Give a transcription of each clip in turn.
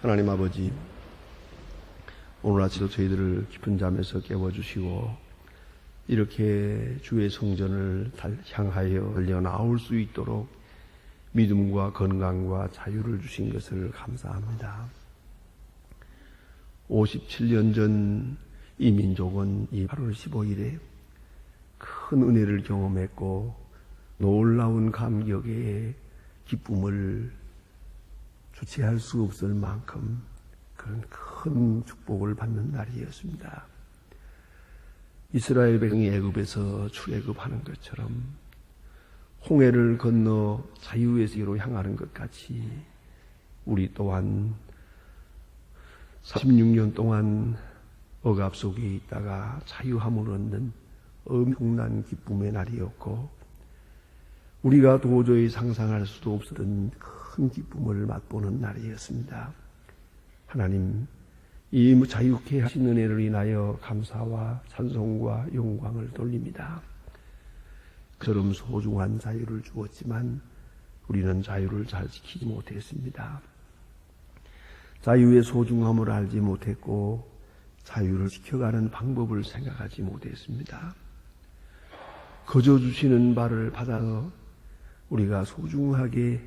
하나님 아버지, 오늘 아침도 저희들을 깊은 잠에서 깨워주시고 이렇게 주의 성전을 향하여 달려 나올 수 있도록 믿음과 건강과 자유를 주신 것을 감사합니다. 57년 전 이 민족은 이 8월 15일에 큰 은혜를 경험했고 놀라운 감격의 기쁨을 주체할 수 없을 만큼 그런 큰 축복을 받는 날이었습니다. 이스라엘 백성이 애굽에서 출애굽하는 것처럼 홍해를 건너 자유의 세계로 향하는 것 같이 우리 또한 46년 동안 억압 속에 있다가 자유함을 얻는 엄청난 기쁨의 날이었고 우리가 도저히 상상할 수도 없었던 큰 기쁨을 맛보는 날이었습니다. 하나님, 이 자유케 하신 은혜를 인하여 감사와 찬송과 영광을 돌립니다. 그처럼 소중한 자유를 주었지만 우리는 자유를 잘 지키지 못했습니다. 자유의 소중함을 알지 못했고 자유를 지켜가는 방법을 생각하지 못했습니다. 거저 주시는 바를 받아서 우리가 소중하게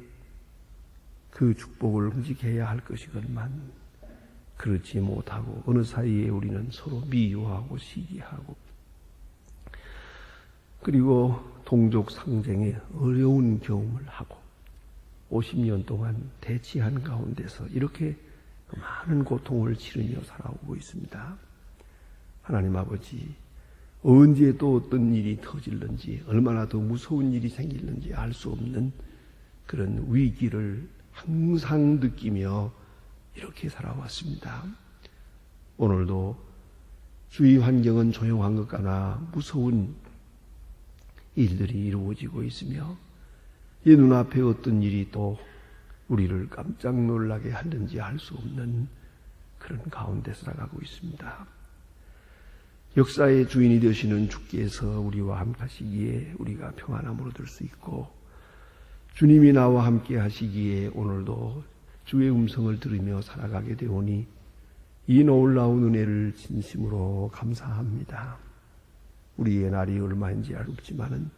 그 축복을 간직해야 할 것이건만 그렇지 못하고 어느 사이에 우리는 서로 미워하고 시기하고 그리고 동족 상쟁에 어려운 경험을 하고 50년 동안 대치한 가운데서 이렇게 많은 고통을 치르며 살아오고 있습니다. 하나님 아버지, 언제 또 어떤 일이 터질는지 얼마나 더 무서운 일이 생길는지 알 수 없는 그런 위기를 항상 느끼며 이렇게 살아왔습니다. 오늘도 주위 환경은 조용한 것 같으나 무서운 일들이 이루어지고 있으며 이 눈앞에 어떤 일이 또 우리를 깜짝 놀라게 하는지 알 수 없는 그런 가운데 살아가고 있습니다. 역사의 주인이 되시는 주께서 우리와 함께 하시기에 우리가 평안함을 얻을 수 있고 주님이 나와 함께 하시기에 오늘도 주의 음성을 들으며 살아가게 되오니 이 놀라운 은혜를 진심으로 감사합니다. 우리의 날이 얼마인지 알 수 없지만은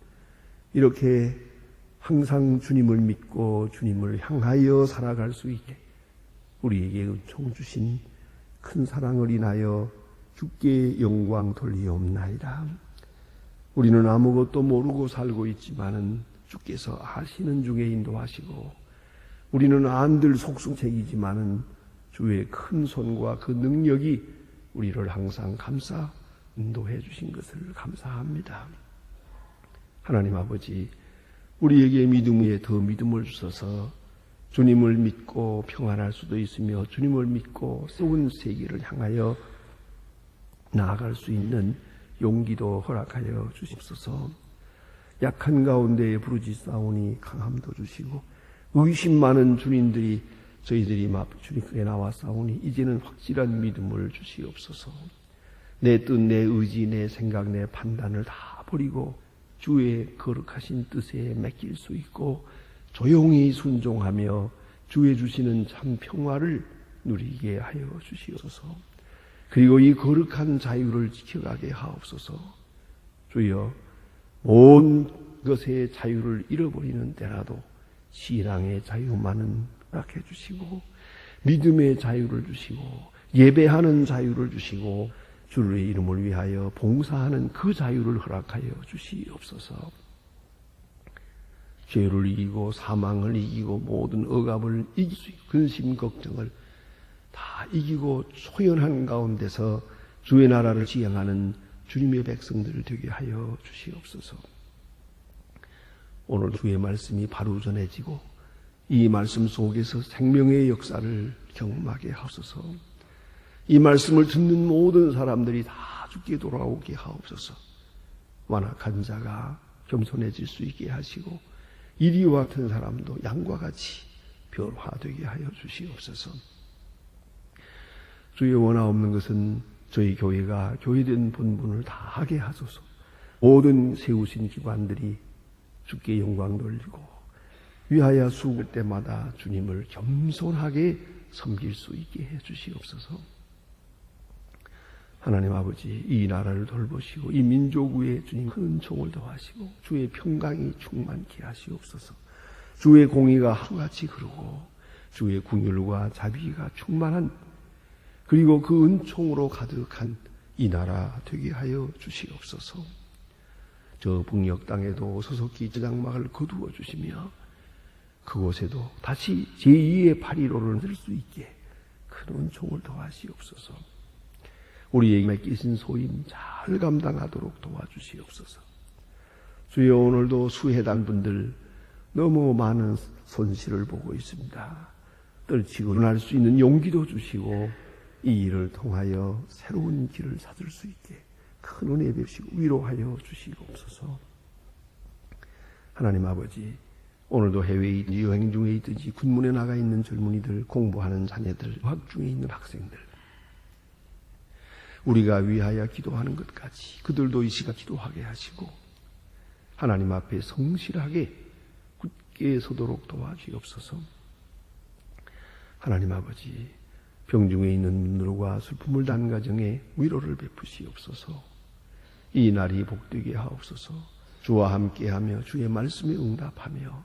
이렇게 항상 주님을 믿고 주님을 향하여 살아갈 수 있게 우리에게 은총 주신 큰 사랑을 인하여 주께 영광 돌리옵나이다. 우리는 아무것도 모르고 살고 있지만은 주께서 아시는 중에 인도하시고 우리는 안들 속수책이지만은 주의 큰 손과 그 능력이 우리를 항상 감싸 인도해 주신 것을 감사합니다. 하나님 아버지, 우리에게 믿음 위에 더 믿음을 주셔서 주님을 믿고 평안할 수도 있으며 주님을 믿고 새로운 세계를 향하여 나아갈 수 있는 용기도 허락하여 주십소서. 약한 가운데에 부르짖사오니 강함도 주시고 의심 많은 주님들이 저희들이 주님께 나와 싸우니 이제는 확실한 믿음을 주시옵소서. 내 뜻, 내 의지, 내 생각, 내 판단을 다 버리고 주의 거룩하신 뜻에 맡길 수 있고 조용히 순종하며 주의 주시는 참 평화를 누리게 하여 주시옵소서. 그리고 이 거룩한 자유를 지켜가게 하옵소서. 주여, 온 것의 자유를 잃어버리는 때라도 신앙의 자유만은 허락해 주시고 믿음의 자유를 주시고 예배하는 자유를 주시고 주의 이름을 위하여 봉사하는 그 자유를 허락하여 주시옵소서. 죄를 이기고 사망을 이기고 모든 억압을 이길 수 있고 근심 걱정을 다 이기고 소연한 가운데서 주의 나라를 지향하는 주님의 백성들을 되게 하여 주시옵소서. 오늘 주의 말씀이 바로 전해지고 이 말씀 속에서 생명의 역사를 경험하게 하옵소서. 이 말씀을 듣는 모든 사람들이 다 주께 돌아오게 하옵소서. 완악한 자가 겸손해질 수 있게 하시고 이리와 같은 사람도 양과 같이 변화되게 하여 주시옵소서. 주의 원하 없는 것은 저희 교회가 교회된 본분을 다 하게 하소서. 모든 세우신 기관들이 주께 영광 돌리고 위하여 수고할 때마다 주님을 겸손하게 섬길 수 있게 해 주시옵소서. 하나님 아버지, 이 나라를 돌보시고 이 민족 위에 주님 큰 은총을 더하시고 주의 평강이 충만케 하시옵소서. 주의 공의가 하루같이 흐르고 주의 긍휼과 자비가 충만한, 그리고 그 은총으로 가득한 이 나라 되게 하여 주시옵소서. 저 북녘 땅에도 소속히 저장막을 거두어 주시며 그곳에도 다시 제2의 8.15를 들 수 있게 큰 은총을 더하시옵소서. 우리에게 맡기신 소임 잘 감당하도록 도와주시옵소서. 주여, 오늘도 수해당 분들 너무 많은 손실을 보고 있습니다. 떨치고 일어날 수 있는 용기도 주시고 이 일을 통하여 새로운 길을 찾을 수 있게 큰 은혜 베푸시고 위로하여 주시옵소서. 하나님 아버지, 오늘도 해외에 여행 중에 있든지 군문에 나가 있는 젊은이들, 공부하는 자녀들, 유학 중에 있는 학생들, 우리가 위하여 기도하는 것 같이 그들도 이 시간 기도하게 하시고 하나님 앞에 성실하게 굳게 서도록 도와주옵소서. 하나님 아버지, 병중에 있는 분들과 슬픔을 당한 가정에 위로를 베푸시옵소서. 이 날이 복되게 하옵소서. 주와 함께하며 주의 말씀에 응답하며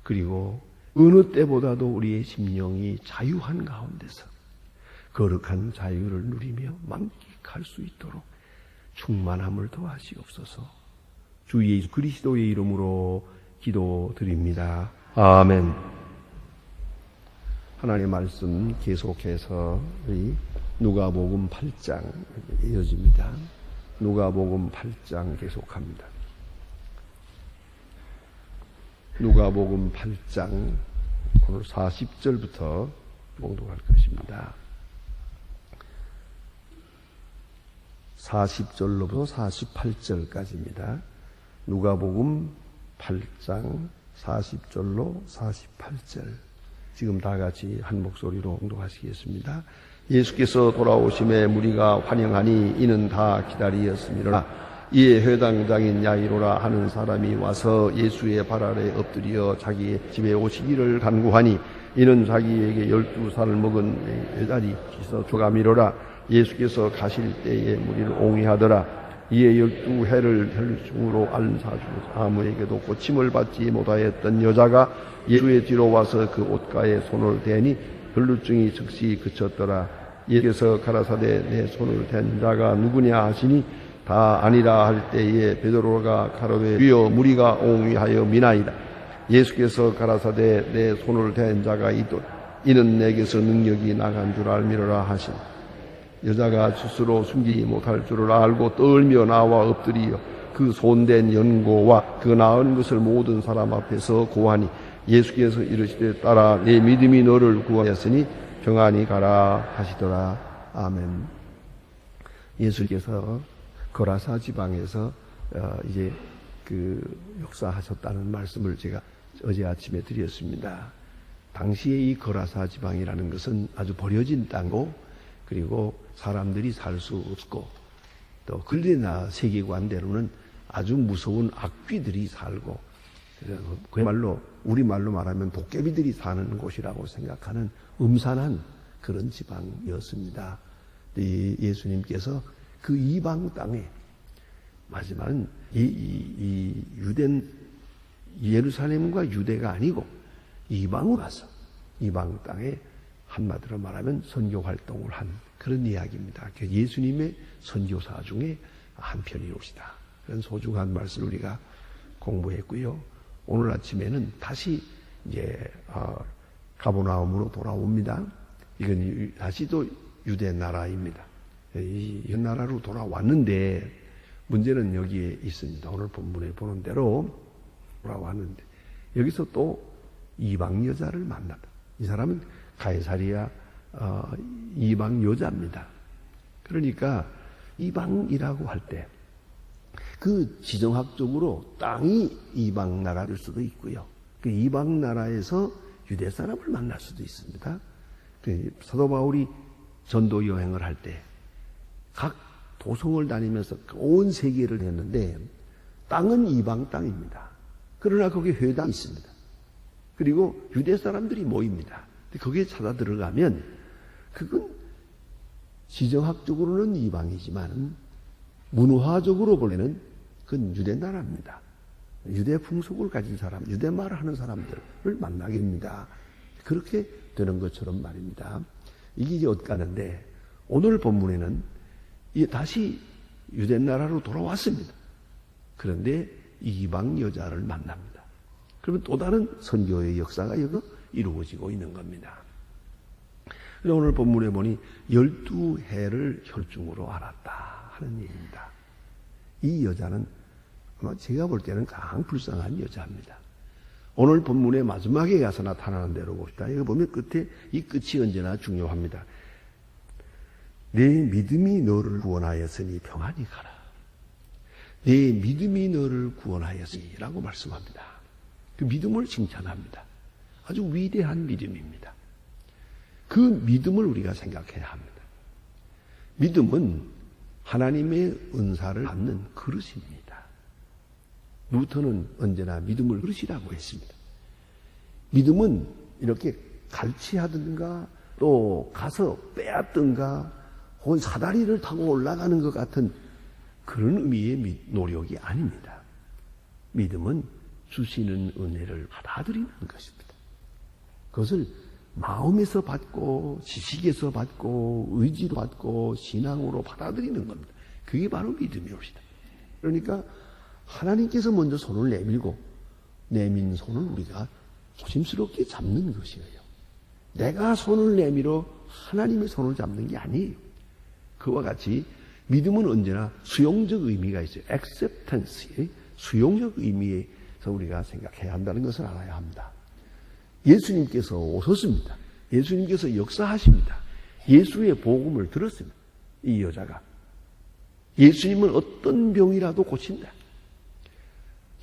그리고 어느 때보다도 우리의 심령이 자유한 가운데서 거룩한 자유를 누리며 만끽할 수 있도록 충만함을 더하시옵소서. 주 예수 그리스도의 이름으로 기도드립니다. 아멘. 하나님의 말씀 계속해서 우리 누가복음 8장 이어집니다. 누가복음 8장 계속합니다. 누가복음 8장 오늘 40절부터 봉독할 것입니다. 40절로부터 48절까지입니다. 누가복음 8장 40절로 48절. 지금 다 같이 한 목소리로 봉독하시겠습니다. 예수께서 돌아오심에 무리가 환영하니 이는 다 기다리었음이라. 이에 회당장인 야이로라 하는 사람이 와서 예수의 발 아래 엎드려 자기의 집에 오시기를 간구하니 이는 자기에게 12살을 먹은 여자리 있어 조가미로라. 예수께서 가실 때에 무리를 옹이하더라. 이에 12해를 혈중으로 앓은 사주 아무에게도 고침을 받지 못하였던 여자가 예수의 뒤로 와서 그 옷가에 손을 대니 혈루증이 즉시 그쳤더라. 예수께서 가라사대 내 손을 댄 자가 누구냐 하시니 다 아니라 할 때에 베드로가 가로되 주여 무리가 옹위하여 미나이다. 예수께서 가라사대 내 손을 댄 자가 이도 이는 내게서 능력이 나간 줄 알미로라 하신. 여자가 스스로 숨기지 못할 줄을 알고 떨며 나와 엎드리어 그 손댄 연고와 그 나은 것을 모든 사람 앞에서 고하니 예수께서 이르시되 따라 내 믿음이 너를 구하였으니 평안히 가라 하시더라. 아멘. 예수께서 거라사 지방에서 이제 그 역사하셨다는 말씀을 제가 어제 아침에 드렸습니다. 당시에 이 거라사 지방이라는 것은 아주 버려진 땅이고 그리고 사람들이 살 수 없고 또 근래나 세계관대로는 아주 무서운 악귀들이 살고 그야말로 우리말로 말하면 도깨비들이 사는 곳이라고 생각하는 음산한 그런 지방이었습니다. 예수님께서 그 이방 땅에 마지막은 이 유대는 예루살렘과 유대가 아니고 이방으로 가서 이방 땅에 한마디로 말하면 선교 활동을 한 그런 이야기입니다. 예수님의 선교사 중에 한 편이옵시다. 그런 소중한 말씀을 우리가 공부했고요. 오늘 아침에는 다시 이제 가버나움으로 돌아옵니다. 이건 다시 또 유대 나라입니다. 이 나라로 돌아왔는데 문제는 여기에 있습니다. 오늘 본문에 보는 대로 돌아왔는데 여기서 또 이방 여자를 만났다. 이 사람은 가이사리아 이방 여자입니다. 그러니까 이방이라고 할 때 그 지정학적으로 땅이 이방 나라일 수도 있고요. 그 이방 나라에서 유대 사람을 만날 수도 있습니다. 사도 바울이 전도 여행을 할 때 각 도성을 다니면서 온 세계를 했는데 땅은 이방 땅입니다. 그러나 거기에 회당이 있습니다. 그리고 유대 사람들이 모입니다. 거기에 찾아 들어가면 그건 지정학적으로는 이방이지만 문화적으로 보면은 그건 유대 나라입니다. 유대 풍속을 가진 사람, 유대 말을 하는 사람들을 만나게 됩니다. 그렇게 되는 것처럼 말입니다. 이게 이제 엇가는데 오늘 본문에는 다시 유대 나라로 돌아왔습니다. 그런데 이방 여자를 만납니다. 그러면 또 다른 선교의 역사가 여기 이루어지고 있는 겁니다. 그래서 오늘 본문에 보니 12해를 혈중으로 알았다 하는 얘기입니다. 이 여자는 아마 제가 볼 때는 가장 불쌍한 여자입니다. 오늘 본문의 마지막에 가서 나타나는 대로 봅시다. 여기 보면 끝에 이 끝이 언제나 중요합니다. 내 믿음이 너를 구원하였으니 평안히 가라. 내 믿음이 너를 구원하였으니 라고 말씀합니다. 그 믿음을 칭찬합니다. 아주 위대한 믿음입니다. 그 믿음을 우리가 생각해야 합니다. 믿음은 하나님의 은사를 받는 그릇입니다. 루터는 언제나 믿음을 그릇이라고 했습니다. 믿음은 이렇게 갈취하든가 또 가서 빼앗든가 혹은 사다리를 타고 올라가는 것 같은 그런 의미의 노력이 아닙니다. 믿음은 주시는 은혜를 받아들이는 것입니다. 그것을 마음에서 받고 지식에서 받고 의지로 받고 신앙으로 받아들이는 겁니다. 그게 바로 믿음이옵니다. 그러니까 하나님께서 먼저 손을 내밀고 내민 손을 우리가 조심스럽게 잡는 것이에요. 내가 손을 내밀어 하나님의 손을 잡는 게 아니에요. 그와 같이 믿음은 언제나 수용적 의미가 있어요. acceptance의 수용적 의미에서 우리가 생각해야 한다는 것을 알아야 합니다. 예수님께서 오셨습니다. 예수님께서 역사하십니다. 예수의 복음을 들었습니다. 이 여자가. 예수님은 어떤 병이라도 고친다.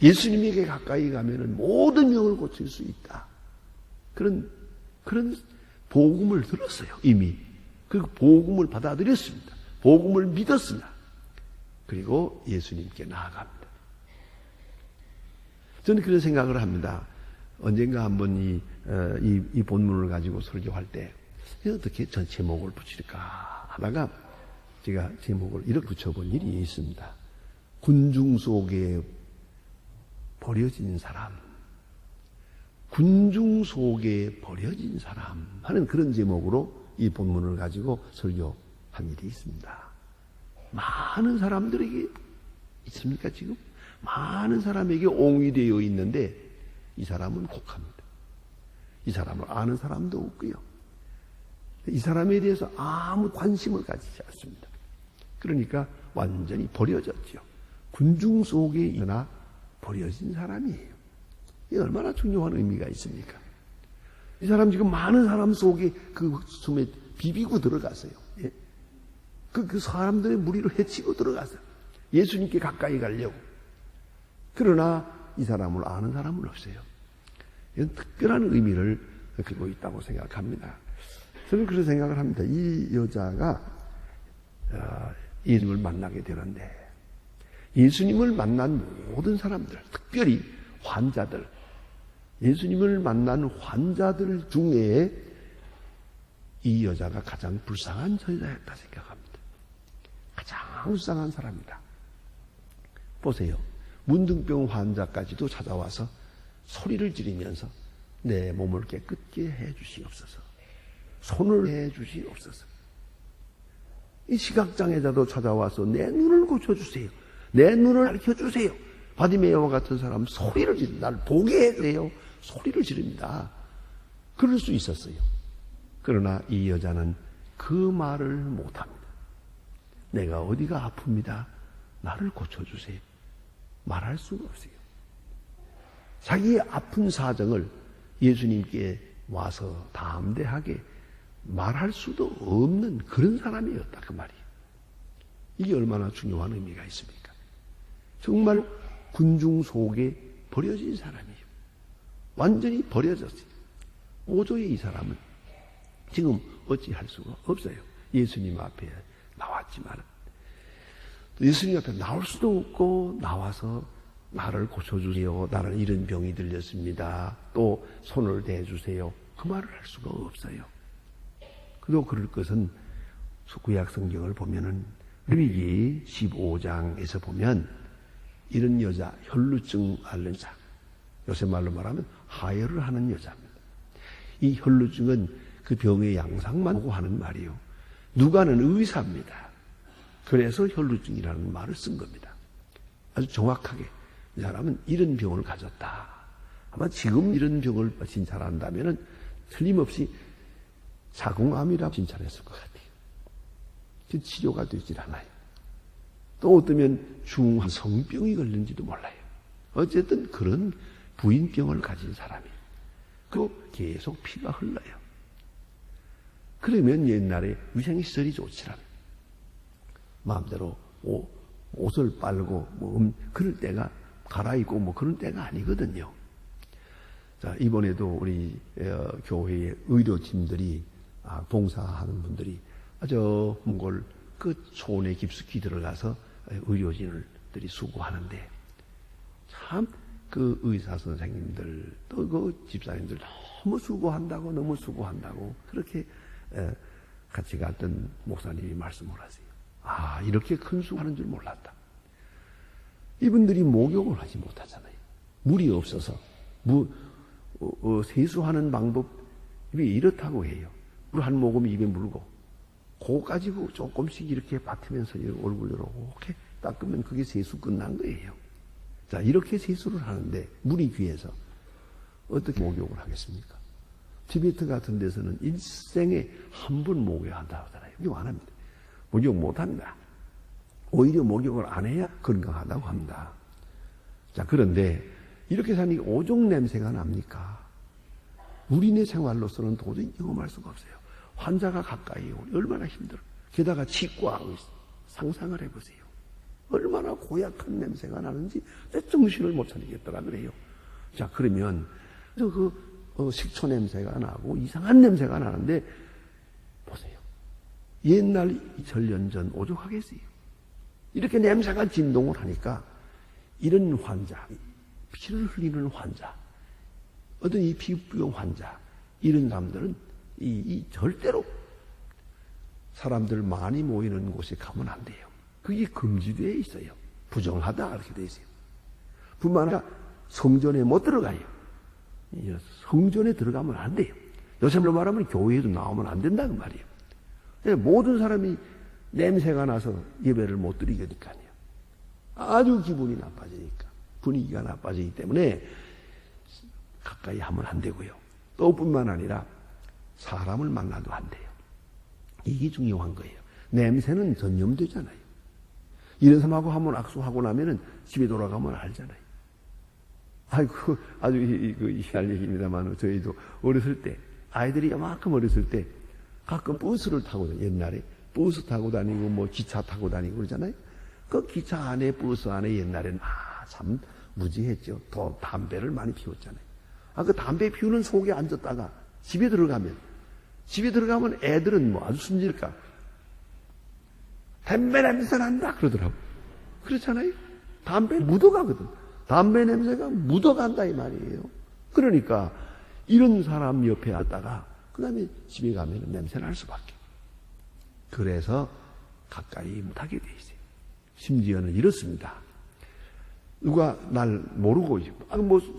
예수님에게 가까이 가면은 모든 병을 고칠 수 있다. 그런 복음을 들었어요. 이미. 그 복음을 받아들였습니다. 복음을 믿었습니다. 그리고 예수님께 나아갑니다. 저는 그런 생각을 합니다. 언젠가 한번 이 본문을 가지고 설교할 때 어떻게 전 제목을 붙일까 하다가 제가 제목을 이렇게 붙여본 일이 있습니다. 군중 속에 버려진 사람, 군중 속에 버려진 사람 하는 그런 제목으로 이 본문을 가지고 설교한 일이 있습니다. 많은 사람들에게 있습니까 지금? 많은 사람에게 옹이되어 있는데 이 사람은 곡합니다. 이 사람을 아는 사람도 없고요. 이 사람에 대해서 아무 관심을 가지지 않습니다. 그러니까 완전히 버려졌죠. 군중 속에 있으나 버려진 사람이에요. 이게 얼마나 중요한 의미가 있습니까? 이 사람 지금 많은 사람 속에 그 숨에 비비고 들어갔어요. 예? 그 사람들의 무리를 해치고 들어갔어요. 예수님께 가까이 가려고. 그러나 이 사람을 아는 사람은 없어요. 이건 특별한 의미를 가지고 있다고 생각합니다. 저는 그런 생각을 합니다. 이 여자가 예수님을 만나게 되는데 예수님을 만난 모든 사람들, 특별히 환자들, 예수님을 만난 환자들 중에 이 여자가 가장 불쌍한 여자였다 생각합니다. 가장 불쌍한 사람이다. 보세요. 문둥병 환자까지도 찾아와서 소리를 지르면서 내 몸을 깨끗게 해 주시옵소서. 손을 해 주시옵소서. 이 시각장애자도 찾아와서 내 눈을 고쳐주세요. 내 눈을 가르쳐주세요. 바디메이어와 같은 사람 소리를 지릅니다. 나를 보게 해주세요. 소리를 지릅니다. 그럴 수 있었어요. 그러나 이 여자는 그 말을 못합니다. 내가 어디가 아픕니다. 나를 고쳐주세요. 말할 수가 없어요. 자기의 아픈 사정을 예수님께 와서 담대하게 말할 수도 없는 그런 사람이었다 그 말이에요. 이게 얼마나 중요한 의미가 있습니까? 정말 군중 속에 버려진 사람이에요. 완전히 버려졌어요. 오조의 이 사람은 지금 어찌할 수가 없어요. 예수님 앞에 나왔지만 예수님 앞에 나올 수도 없고 나와서 나를 고쳐주세요. 나는 이런 병이 들렸습니다. 또 손을 대주세요. 그 말을 할 수가 없어요. 그리고 그럴 것은 구약 성경을 보면은 레위기 15장에서 보면 이런 여자, 혈루증 앓는 자, 요새 말로 말하면 하혈을 하는 여자입니다. 이 혈루증은 그 병의 양상만 보고 하는 말이요. 누가는 의사입니다. 그래서 혈루증이라는 말을 쓴 겁니다. 아주 정확하게 이 사람은 이런 병을 가졌다. 아마 지금 이런 병을 진찰한다면 틀림없이 자궁암이라 진찰했을 것 같아요. 치료가 되질 않아요. 또 어쩌면 중한 성병이 걸린지도 몰라요. 어쨌든 그런 부인병을 가진 사람이에요. 그리고 계속 피가 흘러요. 그러면 옛날에 위생시설이 좋지 않아요. 마음대로 옷을 빨고 그럴 때가 갈아입고 그런 때가 아니거든요. 자, 이번에도 우리 교회의 의료진들이 봉사하는 분들이 저 몽골 그 촌에 깊숙이 들어가서 의료진들이 수고하는데 참 그 의사 선생님들 또 그 집사님들 너무 수고한다고 그렇게 같이 갔던 목사님이 말씀을 하세요. 이렇게 큰 수고하는 줄 몰랐다. 이분들이 목욕을 하지 못하잖아요. 물이 없어서 세수하는 방법이 이렇다고 해요. 물 한 모금 입에 물고 그거 가지고 조금씩 이렇게 받으면서 얼굴 이렇게 닦으면 그게 세수 끝난 거예요. 자, 이렇게 세수를 하는데 물이 귀해서 어떻게 목욕을 하겠습니까? 티베트 같은 데서는 일생에 한 번 목욕한다 하잖아요. 목욕 안 합니다. 목욕 못 합니다. 오히려 목욕을 안 해야 건강하다고 합니다. 자, 그런데 이렇게 사니 오종 냄새가 납니까? 우리네 생활로서는 도저히 경험할 수가 없어요. 환자가 가까이 오니 얼마나 힘들어. 게다가 치과하고 상상을 해보세요. 얼마나 고약한 냄새가 나는지 정신을 못 차리겠더라 그래요. 자, 그러면 식초 냄새가 나고 이상한 냄새가 나는데 보세요. 옛날 2000년 전 오죽하겠어요. 이렇게 냄새가 진동을 하니까 이런 환자, 피를 흘리는 환자, 어떤 이 피부병 환자, 이런 사람들은 절대로 사람들 많이 모이는 곳에 가면 안 돼요. 그게 금지되어 있어요. 부정하다 이렇게 되어 있어요. 뿐만 아니라 성전에 못 들어가요. 성전에 들어가면 안 돼요. 요새로 말하면 교회에도 나오면 안 된다는 말이에요. 모든 사람이 냄새가 나서 예배를 못 드리게 될 거 아니에요. 아주 기분이 나빠지니까. 분위기가 나빠지기 때문에 가까이 하면 안 되고요. 또 뿐만 아니라 사람을 만나도 안 돼요. 이게 중요한 거예요. 냄새는 전염되잖아요. 이런 사람하고 한번 악수하고 나면은 집에 돌아가면 알잖아요. 아주 희한한 얘기입니다만 저희도 어렸을 때 아이들이 이만큼 어렸을 때 가끔 버스를 타고 옛날에 버스 타고 다니고 기차 타고 다니고 그러잖아요. 그 기차 안에 버스 안에 옛날에는 참 무지했죠. 또 담배를 많이 피웠잖아요. 그 담배 피우는 속에 앉았다가 집에 들어가면 애들은 아주 순질까 담배 냄새 난다 그러더라고. 그렇잖아요. 담배 묻어가거든. 담배 냄새가 묻어간다 이 말이에요. 그러니까 이런 사람 옆에 왔다가 그 다음에 집에 가면 냄새 날 수밖에. 그래서 가까이 못하게 돼 있어요. 심지어는 이렇습니다. 누가 날 모르고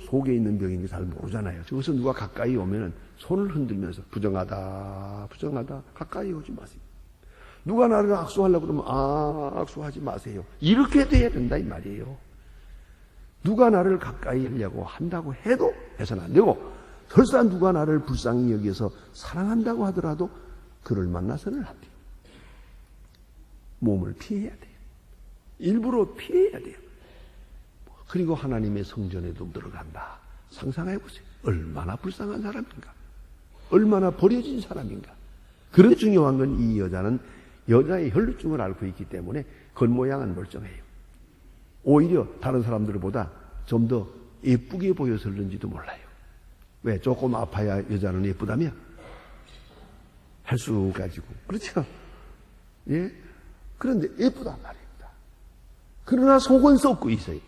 속에 있는 병인 게 잘 모르잖아요. 저기서 누가 가까이 오면은 손을 흔들면서 부정하다 가까이 오지 마세요. 누가 나를 악수하려고 그러면 악수하지 마세요. 이렇게 돼야 된다 이 말이에요. 누가 나를 가까이 하려고 한다고 해도 해서는 안 되고, 설사 누가 나를 불쌍히 여기서 사랑한다고 하더라도 그를 만나서는 안 돼요. 몸을 피해야 돼요. 일부러 피해야 돼요. 그리고 하나님의 성전에도 들어간다. 상상해 보세요. 얼마나 불쌍한 사람인가. 얼마나 버려진 사람인가. 그런 중요한 건 이 여자는 여자의 혈루증을 앓고 있기 때문에 겉모양은 멀쩡해요. 오히려 다른 사람들보다 좀 더 예쁘게 보여서 그런지도 몰라요. 왜? 조금 아파야 여자는 예쁘다며? 할 수 가지고. 그렇죠? 예? 그런데 예쁘단 말입니다. 그러나 속은 썩고 있어요.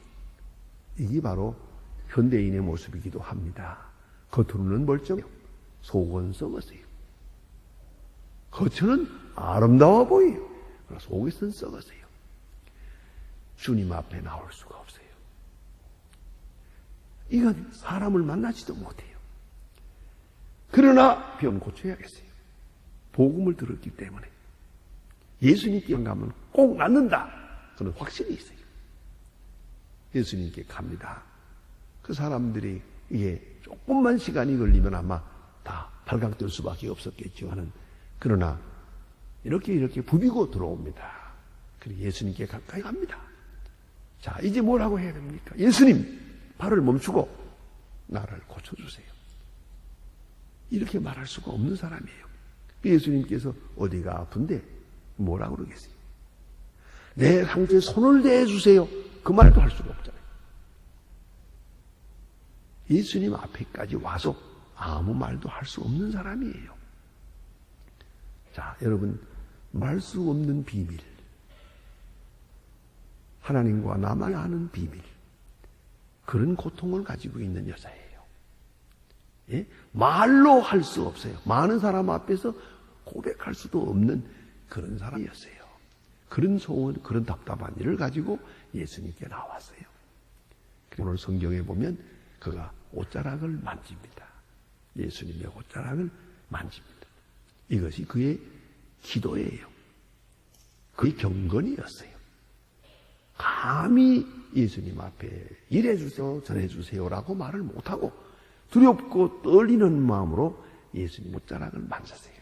이게 바로 현대인의 모습이기도 합니다. 겉으로는 멀쩡해요. 속은 썩었어요. 겉은 아름다워 보여요. 그러나 속에서는 썩었어요. 주님 앞에 나올 수가 없어요. 이건 사람을 만나지도 못해요. 그러나 병 고쳐야겠어요. 복음을 들었기 때문에 예수님께 가면 꼭 낫는다. 그런 확신이 있어요. 예수님께 갑니다. 그 사람들이 이게 조금만 시간이 걸리면 아마 다 발각될 수밖에 없었겠죠 하는, 그러나 이렇게 부비고 들어옵니다. 그리고 예수님께 가까이 갑니다. 자, 이제 뭐라고 해야 됩니까? 예수님, 발을 멈추고 나를 고쳐주세요. 이렇게 말할 수가 없는 사람이에요. 예수님께서 어디가 아픈데 뭐라고 그러겠어요? 내 상처에 손을 대주세요. 그 말도 할 수가 없잖아요. 예수님 앞에까지 와서 아무 말도 할 수 없는 사람이에요. 자, 여러분, 말 수 없는 비밀. 하나님과 나만 아는 비밀. 그런 고통을 가지고 있는 여자예요. 예? 말로 할 수 없어요. 많은 사람 앞에서 고백할 수도 없는 그런 사람이었어요. 그런 소원, 그런 답답한 일을 가지고 예수님께 나왔어요. 오늘 성경에 보면 그가 옷자락을 만집니다. 예수님의 옷자락을 만집니다. 이것이 그의 기도예요. 그의 경건이었어요. 감히 예수님 앞에 이래주세요, 전해주세요라고 말을 못하고 두렵고 떨리는 마음으로 예수님 옷자락을 만졌어요.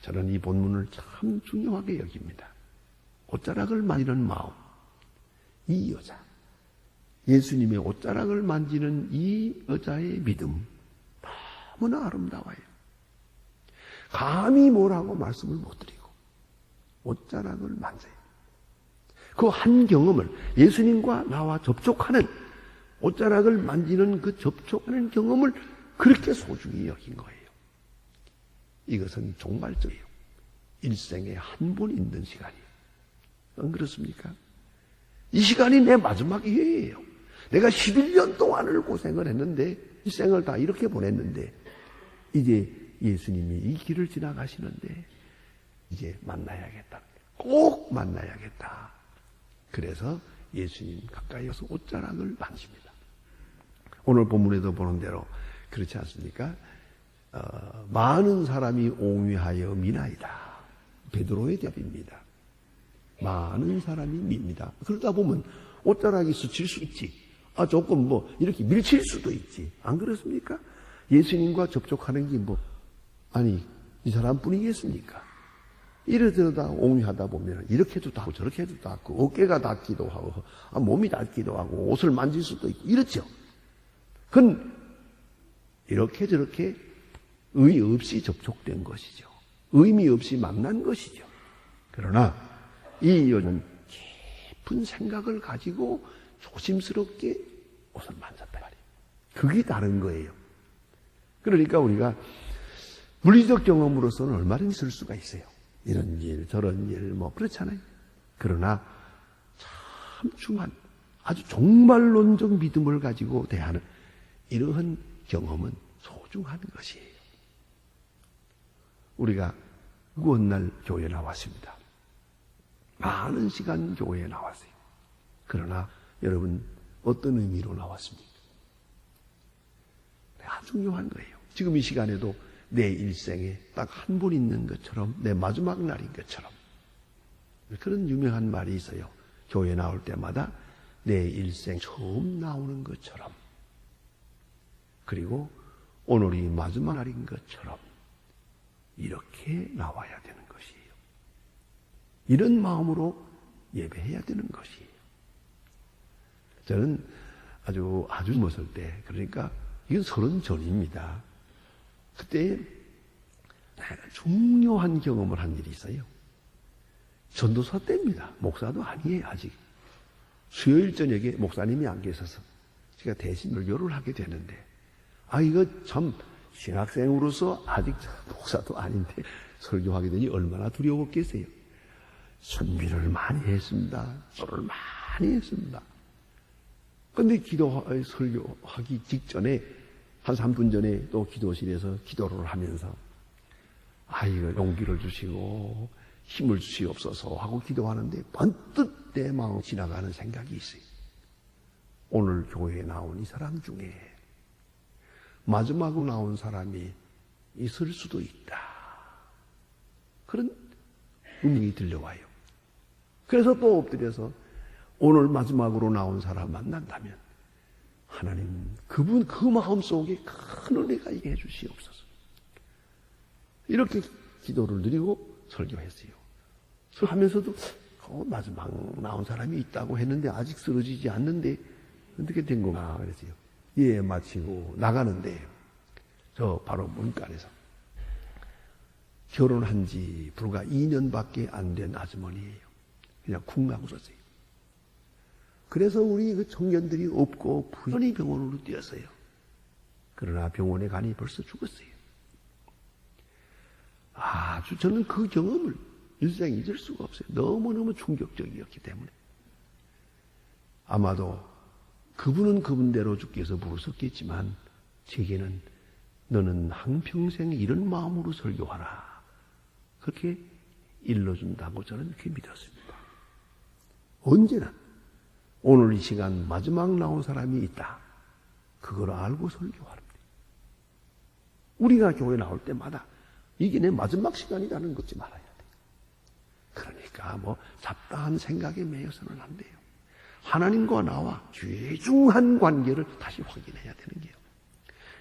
저는 이 본문을 참 중요하게 여깁니다. 옷자락을 만지는 마음, 이 여자, 예수님의 옷자락을 만지는 이 여자의 믿음, 너무나 아름다워요. 감히 뭐라고 말씀을 못 드리고 옷자락을 만져요. 그 한 경험을, 예수님과 나와 접촉하는, 옷자락을 만지는 그 접촉하는 경험을 그렇게 소중히 여긴 거예요. 이것은 종말적이에요. 일생에 한 번 있는 시간이에요. 안 그렇습니까? 이 시간이 내 마지막 기회예요. 내가 11년 동안을 고생을 했는데, 이 생을 다 이렇게 보냈는데, 이제 예수님이 이 길을 지나가시는데, 이제 만나야겠다. 꼭 만나야겠다. 그래서 예수님 가까이 와서 옷자락을 만집니다. 오늘 본문에도 보는 대로 그렇지 않습니까? 많은 사람이 옹위하여 미나이다. 베드로의 대답입니다. 많은 사람이 밉니다. 그러다 보면 옷자락이 스칠 수 있지. 조금 이렇게 밀칠 수도 있지. 안 그렇습니까? 예수님과 접촉하는 게 아니, 이 사람뿐이겠습니까? 이러다 옹위하다 보면 이렇게도 닿고 저렇게도 닿고 어깨가 닿기도 하고 몸이 닿기도 하고 옷을 만질 수도 있고 이렇죠. 그건 이렇게 저렇게 의의 없이 접촉된 것이죠. 의미 없이 만난 것이죠. 그러나 이 여자는 깊은 생각을 가지고 조심스럽게 옷을 만졌단 말이에요. 그게 다른 거예요. 그러니까 우리가 물리적 경험으로서는 얼마나 있을 수가 있어요. 이런 일, 저런 일, 그렇잖아요. 그러나 참 중요한, 아주 종말론적 믿음을 가지고 대하는 이러한 경험은 소중한 것이에요. 우리가 구원날 교회에 나왔습니다. 많은 시간 교회에 나왔어요. 그러나 여러분, 어떤 의미로 나왔습니까? 아주 중요한 거예요. 지금 이 시간에도 내 일생에 딱 한 번 있는 것처럼, 내 마지막 날인 것처럼, 그런 유명한 말이 있어요. 교회 나올 때마다 내 일생 처음 나오는 것처럼, 그리고 오늘이 마지막 날인 것처럼 이렇게 나와야 되는 것이에요. 이런 마음으로 예배해야 되는 것이에요. 저는 아주 젊었을 때, 그러니까 이건 30 전입니다. 그때 중요한 경험을 한 일이 있어요. 전도사 때입니다. 목사도 아니에요, 아직. 수요일 저녁에 목사님이 안 계셔서 제가 대신 설교를 하게 되는데, 이거 참 신학생으로서 아직 목사도 아닌데 설교하게 되니 얼마나 두려웠겠어요. 준비를 많이 했습니다. 기도를 많이 했습니다. 그런데 설교하기 직전에 한 3분 전에 또 기도실에서 기도를 하면서 이거 용기를 주시고 힘을 주시옵소서 하고 기도하는데 번뜩 내 마음 지나가는 생각이 있어요. 오늘 교회에 나온 이 사람 중에 마지막으로 나온 사람이 있을 수도 있다. 그런 음성이 들려와요. 그래서 또 엎드려서 오늘 마지막으로 나온 사람 만난다면 하나님 그분 그 마음속에 큰 은혜가 있게 해주시옵소서. 이렇게 기도를 드리고 설교했어요. 하면서도 마지막 나온 사람이 있다고 했는데 아직 쓰러지지 않는데 어떻게 된 건가 그랬어요. 예, 마치고 나가는데 저 바로 문간에서 결혼한 지 불과 2년밖에 안 된 아주머니예요. 그냥 쿵 하고 썼어요. 그래서 우리 그 청년들이 없고 부연히 병원으로 뛰었어요. 그러나 병원에 가니 벌써 죽었어요. 아주 저는 그 경험을 일생 잊을 수가 없어요. 너무너무 충격적이었기 때문에. 아마도 그분은 그분대로 죽기 위해서 부르셨겠지만 제게는 너는 한평생 이런 마음으로 설교하라. 그렇게 일러준다고 저는 이렇게 믿었습니다. 언제나 오늘 이 시간 마지막 나온 사람이 있다. 그걸 알고 설교하랍니다. 우리가 교회 나올 때마다 이게 내 마지막 시간이라는 거 잊지 말아야 돼. 그러니까 잡다한 생각에 매여서는 안 돼요. 하나님과 나와 귀중한 관계를 다시 확인해야 되는 게요.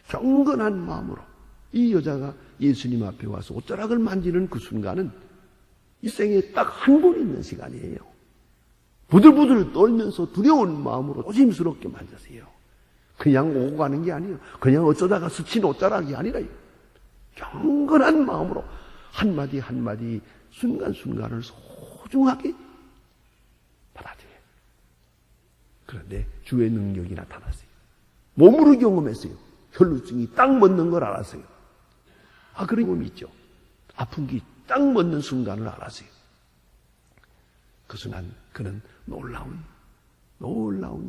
경건한 마음으로 이 여자가 예수님 앞에 와서 옷자락을 만지는 그 순간은 이 생에 딱 한 번 있는 시간이에요. 부들부들 떨면서 두려운 마음으로 조심스럽게 만졌어요. 그냥 오고 가는 게 아니에요. 그냥 어쩌다가 스친 옷자락이 아니라 경건한 마음으로 한마디 한마디 순간순간을 소중하게 받아들여요. 그런데 주의 능력이 나타났어요. 몸으로 경험했어요. 혈루증이 딱 멎는 걸 알았어요. 그런 경험이 있죠. 아픈 게 딱 멎는 순간을 알았어요. 그 순간 그는 놀라운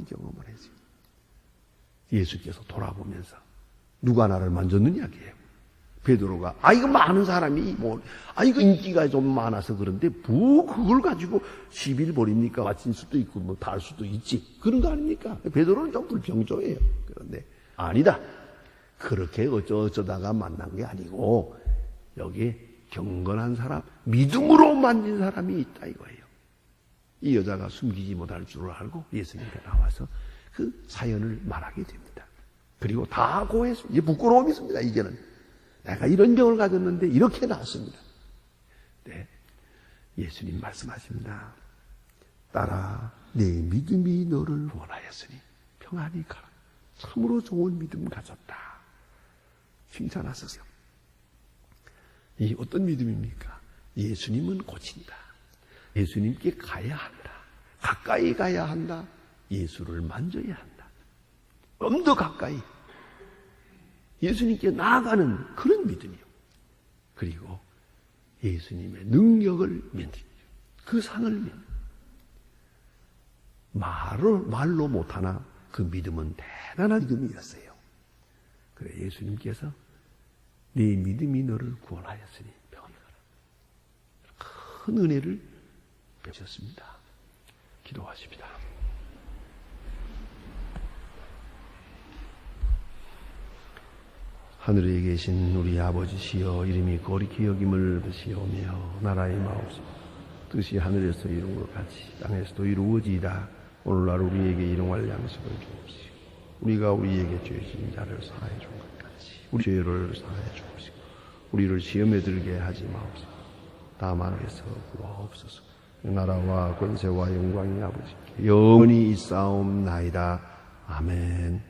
경험을 했어요. 예수께서 돌아보면서 누가 나를 만졌느냐 해요. 베드로가 이거 많은 사람이 이거 인기가 좀 많아서 그런데 그걸 가지고 시비를 벌입니까? 맞힌 수도 있고 달 수도 있지. 그런 거 아닙니까? 베드로는 좀 불평조예요. 그런데 아니다. 그렇게 어쩌다가 만난 게 아니고 여기에 경건한 사람, 믿음으로 만진 사람이 있다 이거예요. 이 여자가 숨기지 못할 줄을 알고 예수님께 나와서 그 사연을 말하게 됩니다. 그리고 다 고했습니다. 이제 부끄러움이 있습니다. 이제는 내가 이런 병을 가졌는데 이렇게 나았습니다. 네, 예수님 말씀하십니다. 딸아, 내 믿음이 너를 구원하였으니 평안히 가라. 참으로 좋은 믿음 가졌다. 칭찬하셨어요. 이 어떤 믿음입니까? 예수님은 고친다. 예수님께 가야 한다. 가까이 가야 한다. 예수를 만져야 한다. 좀 더 가까이 예수님께 나아가는 그런 믿음이요. 그리고 예수님의 능력을 믿는 그 상을 믿는 말로 못하나 그 믿음은 대단한 믿음이었어요. 그래 예수님께서 네 믿음이 너를 구원하였으니 평안히 가라. 큰 은혜를 베푸셨습니다. 기도하십니다. 하늘에 계신 우리 아버지시여 이름이 거룩히 여김을 받으시오며 나라의 마옵소서 뜻이 하늘에서 이룬 것 같이 땅에서도 이루어지이다. 오늘날 우리에게 일용할 양식을 주옵시고 우리가 우리에게 죄 지은 자를 사하여 준 것 같이 우리 죄를 사하여 주옵시고 우리를 시험에 들게 하지 마옵소서. 다만 에서 구하옵소서. 나라와 권세와 영광이 아버지께 영원히 있사옵나이다. 아멘.